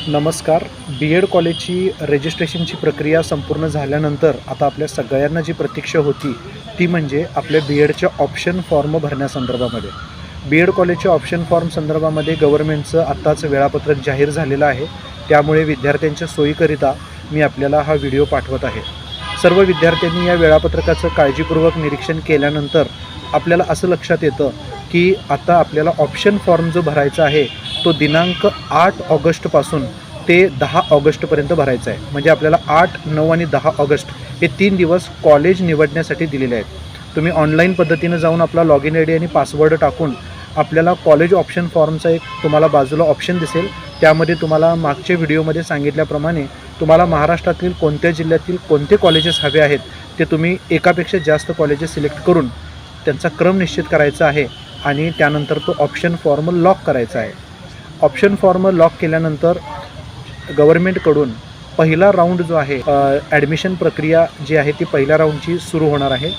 नमस्कार. बी-एड कॉलेजची रजिस्ट्रेशनची प्रक्रिया संपूर्ण झाल्यानंतर आता आपल्या सगळ्यांना जी प्रतीक्षा होती ती म्हणजे आपल्या बी-एडच्या ऑप्शन फॉर्म भरण्यासंदर्भामध्ये. बी-एड कॉलेजच्या ऑप्शन फॉर्म संदर्भामध्ये गव्हर्नमेंटचं आत्ताच वेळापत्रक जाहीर झालेलं आहे. त्यामुळे विद्यार्थ्यांच्या सोयीकरिता मी आपल्याला हा व्हिडिओ पाठवत आहे. सर्व विद्यार्थ्यांनी या वेळापत्रकाचं काळजीपूर्वक निरीक्षण केल्यानंतर आपल्याला असं लक्षात येतं की आता आपल्याला ऑप्शन फॉर्म जो भरायचा आहे तो दिनांक 8 ऑगस्टपासून ते 10 ऑगस्टपर्यंत भरायचा आहे. म्हणजे आपल्याला 8, 9 आणि 10 ऑगस्ट हे 3 दिवस कॉलेज निवडण्यासाठी दिलेले आहेत. तुम्ही ऑनलाईन पद्धतीनं जाऊन आपला लॉगिन ID आणि पासवर्ड टाकून आपल्याला कॉलेज ऑप्शन फॉर्मचा एक तुम्हाला बाजूला ऑप्शन दिसेल. त्यामध्ये तुम्हाला मागच्या व्हिडिओमध्ये सांगितल्याप्रमाणे तुम्हाला महाराष्ट्रातील कोणत्या जिल्ह्यातील कोणते कॉलेजेस हवे आहेत ते तुम्ही एकापेक्षा जास्त कॉलेजेस सिलेक्ट करून त्यांचा क्रम निश्चित करायचा आहे आणि त्यानंतर तो ऑप्शन फॉर्म लॉक करायचा आहे. ऑप्शन फॉर्म लॉक केल्यानंतर गव्हर्नमेंटकडून पहिला राऊंड जो आहे ॲडमिशन प्रक्रिया जी आहे ती पहिल्या राऊंडची सुरू होणार आहे.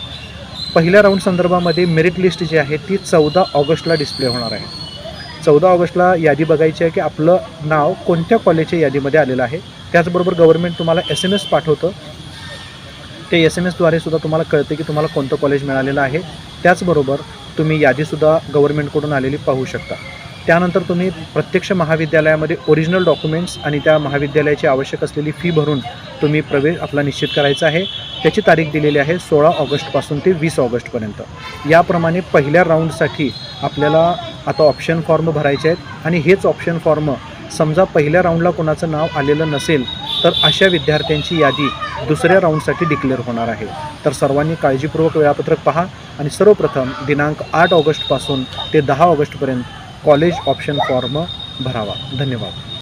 पहिल्या राऊंड संदर्भामध्ये मेरिट लिस्ट जी आहे ती 14 ऑगस्टला डिस्प्ले होणार आहे. 14 ऑगस्टला यादी बघायची आहे की आपलं नाव कोणत्या कॉलेजच्या यादीमध्ये आलेलं आहे. त्याचबरोबर गव्हर्नमेंट तुम्हाला SMS पाठवतं. ते SMSद्वारे सुद्धा तुम्हाला कळते की तुम्हाला कोणतं कॉलेज मिळालेलं आहे. त्याचबरोबर तुम्ही यादीसुद्धा गव्हर्नमेंटकडून आलेली पाहू शकता. त्यानंतर तुम्ही प्रत्यक्ष महाविद्यालयामध्ये ओरिजिनल डॉक्युमेंट्स आणि त्या महाविद्यालयाची आवश्यक असलेली फी भरून तुम्ही प्रवेश आपला निश्चित करायचा आहे. त्याची तारीख दिलेली आहे 16 ऑगस्टपासून ते 20 ऑगस्टपर्यंत. याप्रमाणे पहिल्या राऊंडसाठी आपल्याला आता ऑप्शन फॉर्म भरायचे आहेत आणि हेच ऑप्शन फॉर्म समजा पहिल्या राऊंडला कोणाचं नाव आलेलं नसेल तर अशा विद्यार्थ्यांची यादी दुसऱ्या राऊंडसाठी डिक्लेअर होणार आहे. तर सर्वांनी काळजीपूर्वक वेळापत्रक पहा आणि सर्वप्रथम दिनांक 8 ऑगस्टपासून ते 10 ऑगस्टपर्यंत कॉलेज ऑप्शन फॉर्म भरावा. धन्यवाद.